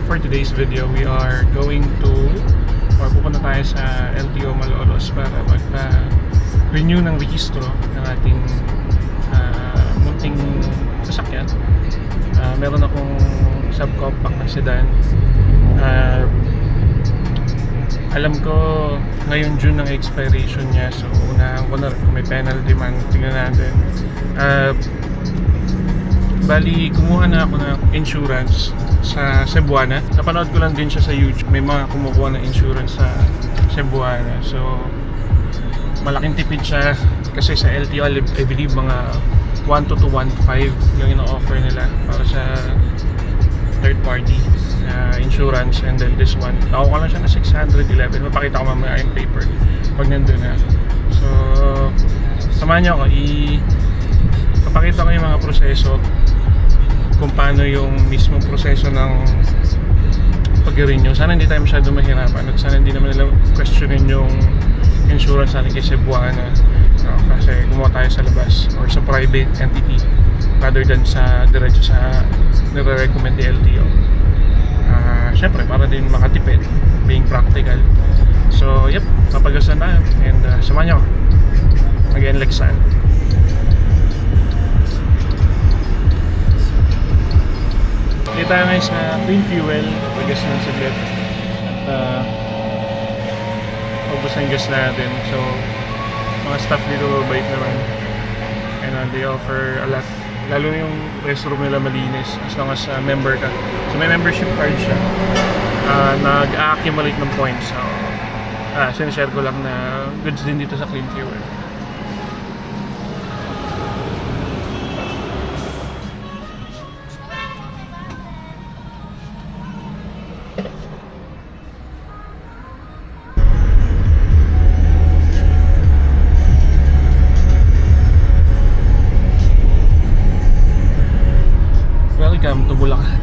for today's video, we are going to or pupunta tayo sa LTO Malolos para magpa-renew ng registro ng ating munting sasakyan. Meron akong subcompact na sedan. Alam ko ngayon June ang expiration niya, so unahan ko na kung may penalty man, tingnan natin. Bali, kumuha na ako ng insurance sa Cebuana. Napanood ko lang din siya sa YouTube. May mga kumukuha ng insurance sa Cebuana. So, malaking tipid siya. Kasi sa LTO, I believe mga 1 to 1.5 yung ina-offer nila para sa third party insurance. And then this one, nakuha lang siya na 611. Mapakita ko mamaya yung paper pag nandun na. So, samahan niyo ako. Papakita ko yung mga proseso kung paano yung mismong proseso ng pag-renew. Sana hindi tayo masyado mahirapan at sana hindi naman nila questionin yung insurance natin kay Cebuana, kasi gumawa tayo sa labas or sa private entity rather than sa diretso sa nire-recommend ni LTO. Syempre para din makatipid, being practical. So yep, papagasan tayo and samahan nyo ako. Again, Lexan. Dito tayo ngayon sa Clean Fuel, pagas ng saglit at ubos ang gas natin. So mga staff dito bait naman and they offer a lot, lalo yung restroom nila malinis as long as member ka. So may membership card siya, nag-accumulate ng points. So sinishare ko lang na goods din dito sa Clean Fuel. Welcome to Bulacan.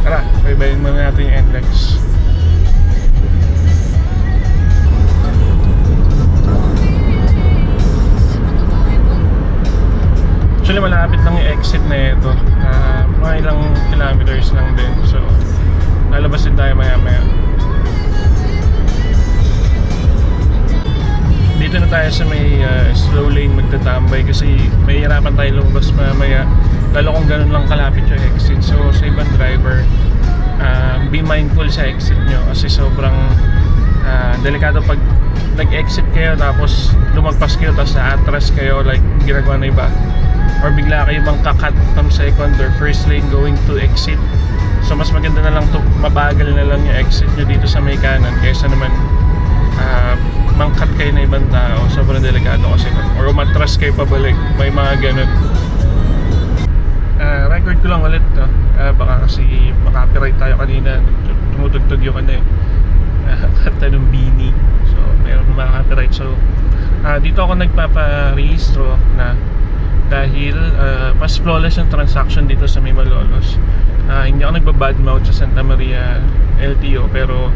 Tara, baybayin muna natin yung NLEX. Actually, malapit lang yung exit na ito. Mga ilang kilometers lang din. So, lalabas din tayo maya-maya. Dito na tayo sa may slow lane magtatambay kasi may hirapan tayo lumabas mamaya. Lalo kung ganun lang kalapit yung exit. So, sa ibang driver, be mindful sa exit nyo kasi sobrang delikado pag nag-exit kayo tapos lumagpas kayo tapos na-atras kayo like ginagawa na iba. Or bigla kayo bang kakat from second or first lane going to exit. So mas maganda na lang to, mabagal na lang yung exit nyo dito sa may kanan kaysa naman mangkat kayo na ibang tao. Sobrang delikado kasi or umatras kayo pabalik, may mga ganun. Record ko lang ulit to, baka kasi makapiright tayo kanina, tumutugtog yung kanta ng Bini. So mayroon na makapiright. So dito ako nagpapa-rehistro na dahil mas flawless yung transaction dito sa may Malolos. Hindi ako nagbabadmouth sa Santa Maria LTO, pero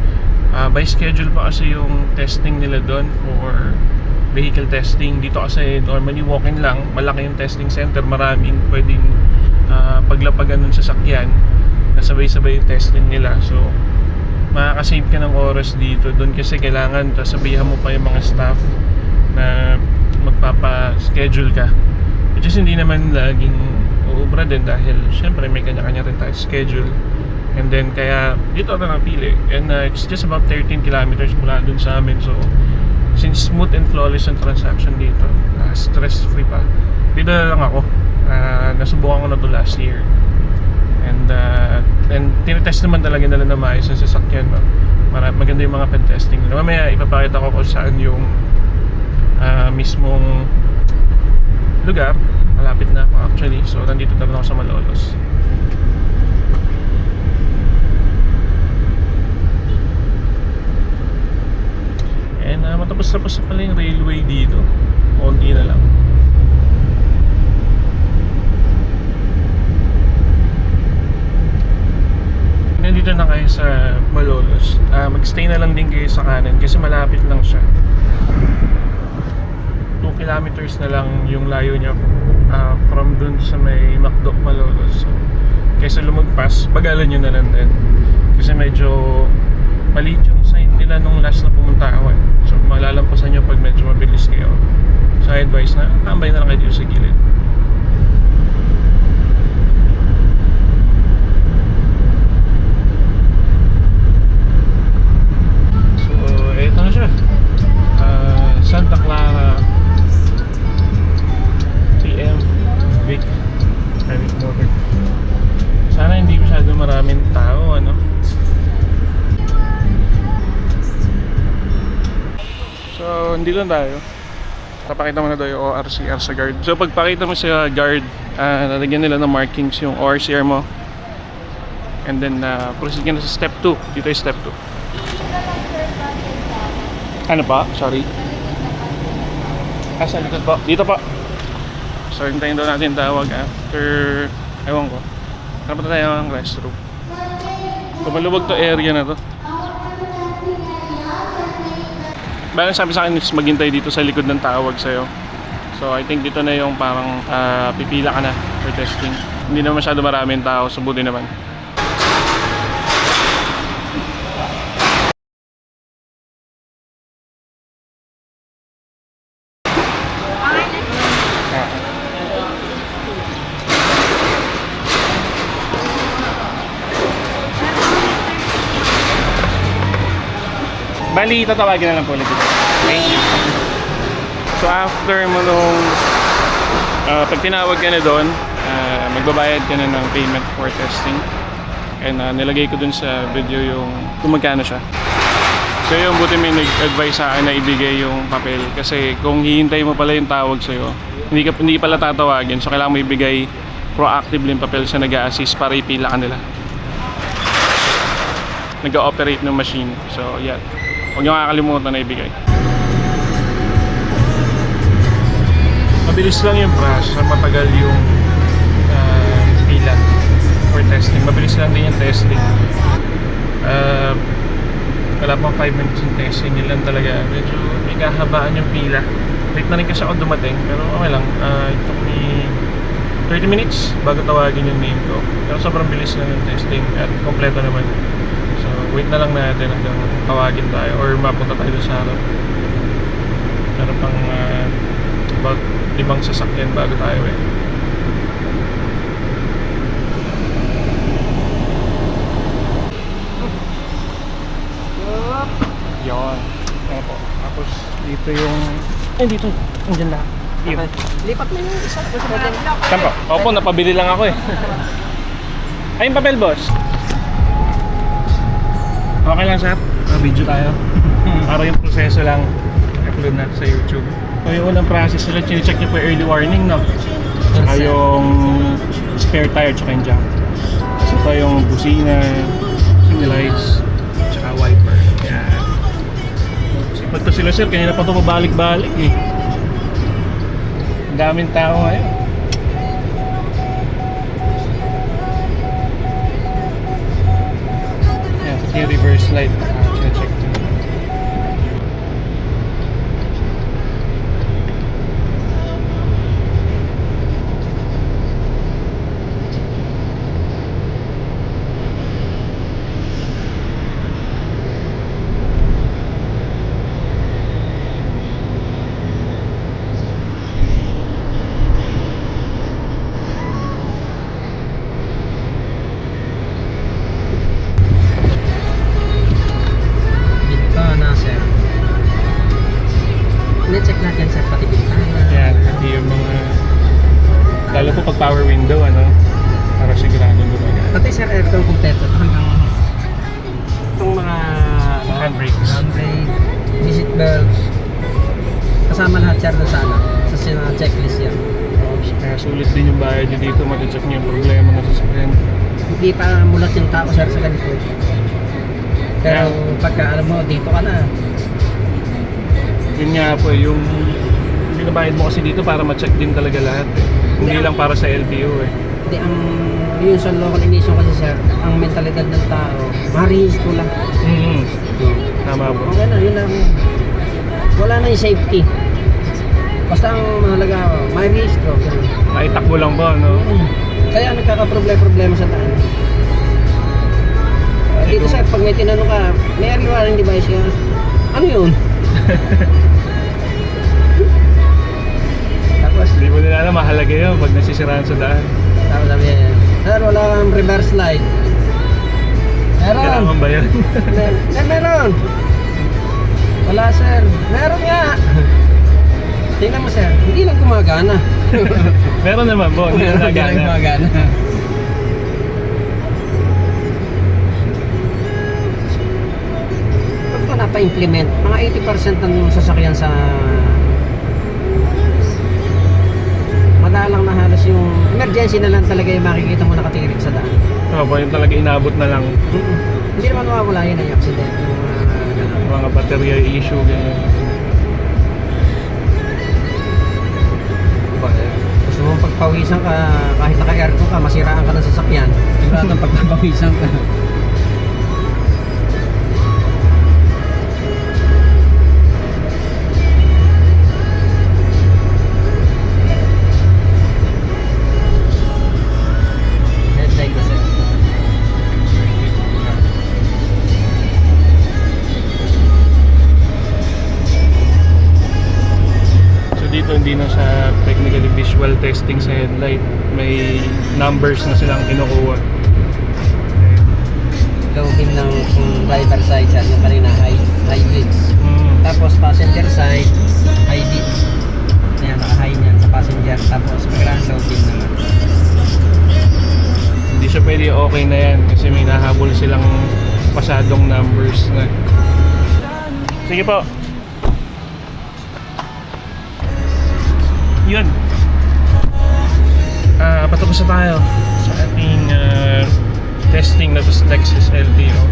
by schedule pa kasi yung testing nila doon for vehicle testing. Dito kasi normally walk-in lang, malaki yung testing center, maraming pwedeng paglapagan ng sasakyan, nasabay-sabay yung testing nila. So makakasave ka ng oras dito. Doon kasi kailangan sabihan mo pa yung mga staff na magpapa-schedule ka, which is hindi naman laging uubra din dahil syempre may kanya-kanya rin tayo schedule. And then kaya dito ako napili. And it's just about 13 kilometers mula dun sa amin. So since smooth and flawless ang transaction dito, stress free pa, dito na lang ako. Nasubukan ko na to last year. And tinetest naman talaga nila na maayos ang sasakyan, no? Maganda yung mga pen-testing. Mamaya ipapakita ko kung saan yung mismong lugar. Malapit na ako actually. So nandito na ako sa Malolos. And matapos-tapos na pala yung railway dito. Konti na lang. nandito na kayo sa Malolos, magstay na lang din kayo sa kanan kasi malapit lang siya. 2 kilometers na lang yung layo niya from dun sa may McDo Malolos. So, kaysa lumagpas, bagalan nyo na lang din. Kasi medyo maliit yung sign nila nung last na pumunta ako. So malalampasan nyo pag medyo mabilis kayo. So I advise na tambay na lang kayo dito sa gilid. So eto na siya, Santa Clara PM Vic Private Motor. Sana hindi masyado maraming tao, ano. So dito na tayo. Papakita mo na daw yung ORCR sa guard. So pagpakita mo sa guard, lalagyan nila ng markings yung ORCR mo. And then proceed ka na sa step 2. Dito yung step 2. Ano pa? Sorry. Sa likod po. Dito po. So hintayin daw natin tawag after, ewan ko, dapat na tayo ng restroom. So malubog to area na to. Bale sabi sa akin is maghintay dito sa likod ng tawag sa'yo. So I think dito na yung parang pipila ka na for testing. Hindi na masyado maraming tao, so buti naman. Bali, tatawagin na lang po ulit dito. Thank you. So after mo nung pag tinawag ka na doon, magbabayad ka na ng payment for testing. And nilagay ko dun sa video yung kung magkano siya. So yung buti may nag-advise sa akin na ibigay yung papel. Kasi kung hihintay mo pala yung tawag sa'yo, hindi pala tatawagin. So kailangan mo ibigay proactively yung papel sa nag-a-assist para ipila ka nila. Nag-ooperate ng machine. So yeah. Huwag nyo kakalimutan na ibigay. Mabilis lang yung process, matagal yung pila for testing. Mabilis lang din yung testing. Wala pang 5 minutes yung testing. Yun lang talaga. Medyo may kahabaan yung pila. Late na rin kasi ako dumating. Pero okay lang. It took me 30 minutes bago tawagin yung name ko. Pero sobrang bilis lang yung testing. At kompleto naman. Wait na lang natin hanggang tawagin tayo or mapunta tayo sa harap. Meron pang about 5 sasakyan bago tayo eh. Yun. Ano po. Tapos dito yung... dito. Andiyan lang. Lipat mo yung isa. Saan po? Opo, napabili lang ako eh. Ay, yung papel, boss. Okay lang sir, video tayo. Para yung proseso lang upload natin sa YouTube. So yung unang process nila, chinecheck nyo po yung early warning, no? Saka yung spare tire, tsaka yung jack. So ito yung busina, signal lights, tsaka wiper. Yan. Sipag to sila sir, kanina pa ito pabalik-balik eh. Ang daming tao ngayon. Yung reverse light, check. Check natin sir, pati bintana. Yan, pati yung mga lalo po pag power window, ano, para sigurado gumagana. Pati sir, aircon kompleto hanggang itong mga Handbrakes, seat belts, kasama lahat sir doon sa checklist yan. kaya sulit din yung bayad nyo dito, mati-check nyo yung problema na sasakyan. Hindi pa mulat yung tao sir sa ganito. Pero pagka alam mo, dito ka na. Yun nga po, yung binabayad mo kasi dito para ma-check din talaga lahat eh. Hindi lang para sa LTO eh. Hindi, ang yun sa local ignition kasi sir, ang mentalidad ng tao, marihisto lang. Mm-hmm. Tama po. Okay na, yun lang. Wala na yung safety. Basta ang mahalaga, marihisto. Maitakbo lang ba, no? Kaya nagkakaproblema sa daan. Dito sir, pag may tinanong ka, may early warning device ka, ano yun? Tapos, Hindi mo nila alam, mahalaga yun pag nasisiraan sa daan. tapos sabi niya, sir, wala kang reverse light. Meron. Kailangan ba yun? Meron. Wala sir. Meron nga. Tingnan mo sir, hindi lang gumagana. Meron naman po, hindi na Hindi lang nagana. gumagana. Pag ito napa-implement, mga 80% ng sasakyan sa madalang na halos yung emergency na lang talaga yung makikita mo nakatirik sa daan. Opo, yung talaga inabot na lang. Hindi naman mawawala yun ang accident. Yung ganun. Mga baterya issue, ganyan. Gusto mong pagpawisan ka, kahit naka-aircon ka, masiraan ka ng sasakyan. Siguradong pagpapawisan ka. Headlight kasi. So dito hindi na sa technically visual testing sa headlight. May numbers na silang kinukuha. Low beam ng driver side sir, yung kanina high beams. Tapos passenger side, high beam. Ayan, naka-high niyan sa passenger. Tapos biglang low beam naman. Hindi siya pwede okay na yan kasi may nahabol silang pasadong numbers na. Sige po. Yun. Patapos na tayo sa ating testing na to sa Lexus LTO.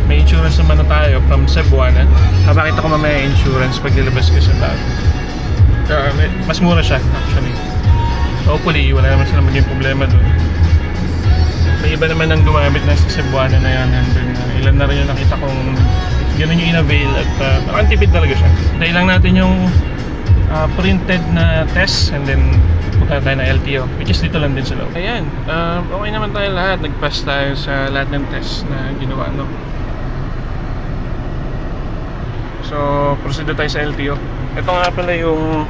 May insurance naman na tayo from Cebuana. Papakita ko mamaya yung insurance pag nilabas ko sa bag. Mas mura siya actually. Hopefully wala naman sila maging problema doon. May iba naman ang gumamit na sa Cebuana na yan. Ilan na rin yung nakita kong ganun yung in-avail at nakantipid talaga siya. Dahil lang natin yung printed na test and then punta tayo na LTO which is dito lang din sa loob. Ayan, okay naman tayo lahat. Nag-pass tayo sa lahat ng test na ginawa, no? So, proceed na tayo sa LTO. Ito nga pala yung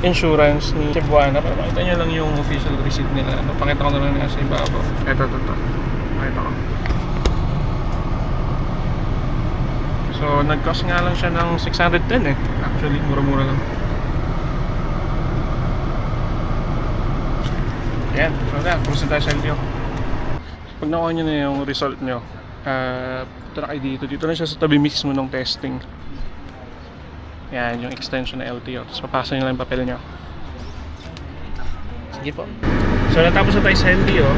insurance ni Cebuana. Para makita nyo lang yung official receipt nila. Ano, pakita ko na lang nasa ibabaw. Ito. Pakita ko. So, nag-cost nga lang siya ng 610 eh. Actually, mura-mura lang. Ayan, so na, proceed tayo sa LTO. Pag nakuha nyo na yung result nyo, punta na kayo dito. Dito na siya sa tabi mismo ng testing. Yan, yung extension na LTO. Tapos papasa nyo lang yung papel nyo. Sige po. So natapos na tayo sa LTO.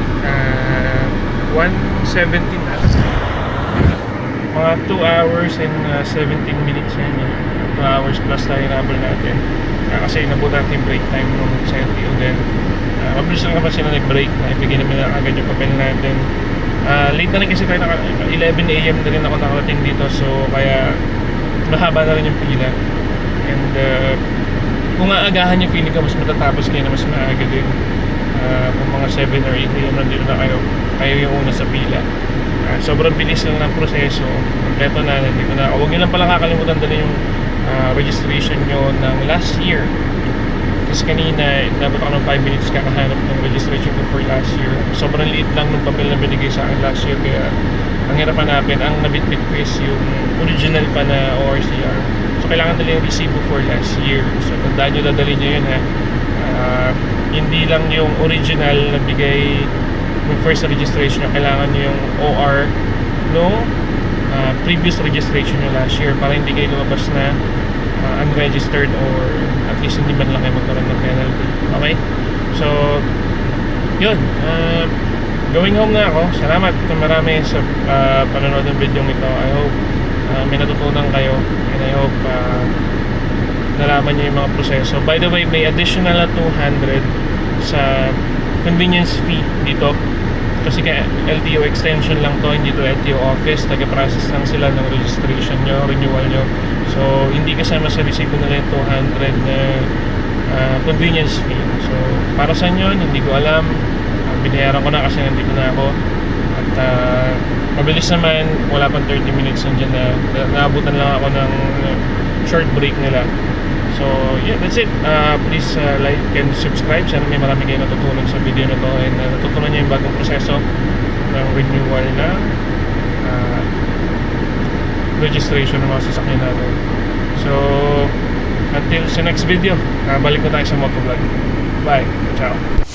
1:17 na. Mga 2 hours and 17 minutes yan. 2 hours plus tayo nabal natin. Kasi nabot natin yung break time nung sa LTO din. Mabilis lang naman sila nag-break. Ibigay naman na agad yung papel natin. Late na rin kasi tayo, 11 AM na rin ako nakarating dito. So kaya mahaba na rin yung pila. And kung aagahan yung feeling ko, mas matatapos kayo na mas maaga din. Kung mga 7 or 8 AM nandito na kayo yung una sa pila. Sobrang bilis lang ng proseso. Kompleto na, nandito na. Huwag nyo lang palang kakalimutan dali yung registration nyo ng last year. Kasi kanina, dapat ako ng 5 minutes kakahanap ng registration ko for last year. Sobrang liit lang ng papel na binigay sa akin last year. Kaya ang hirap hanapin. Ang nabitbit ko is yung original pa na ORCR. So kailangan dali yung resibo for last year. So tandaan nyo, dadalhin nyo yun ha. Hindi lang yung original na bigay yung first registration nyo. Kailangan nyo yung OR no previous registration nyo last year para hindi kayo lumabas na unregistered or at least hindi man lang kayo magkaroon ng penalty. Okay? So yun, going home na ako. Salamat marami sa panonood ng video ito. I hope may natutunan kayo and I hope nalaman nyo yung mga proseso. By the way, may additional na 200 sa convenience fee dito Kasi kaya LTO extension lang to, hindi to LTO office. Taga-process lang sila ng registration nyo, renewal nyo. So hindi kasama sa resibo nila yung 200 na convenience fee. So para sa inyo, hindi ko alam. Binayaran ko na kasi nandito na ako. At mabilis naman, wala pang 30 minutes nandiyan na naabutan lang ako ng short break nila. So yeah, that's it. Please like and subscribe. Sana may marami kayo natutunan sa video na to, and natutunan niyo yung bagong proseso ng renewal ng registration ng mga sasakyan natin. So until sa next video, balik na tayo sa motovlog. Bye. Ciao.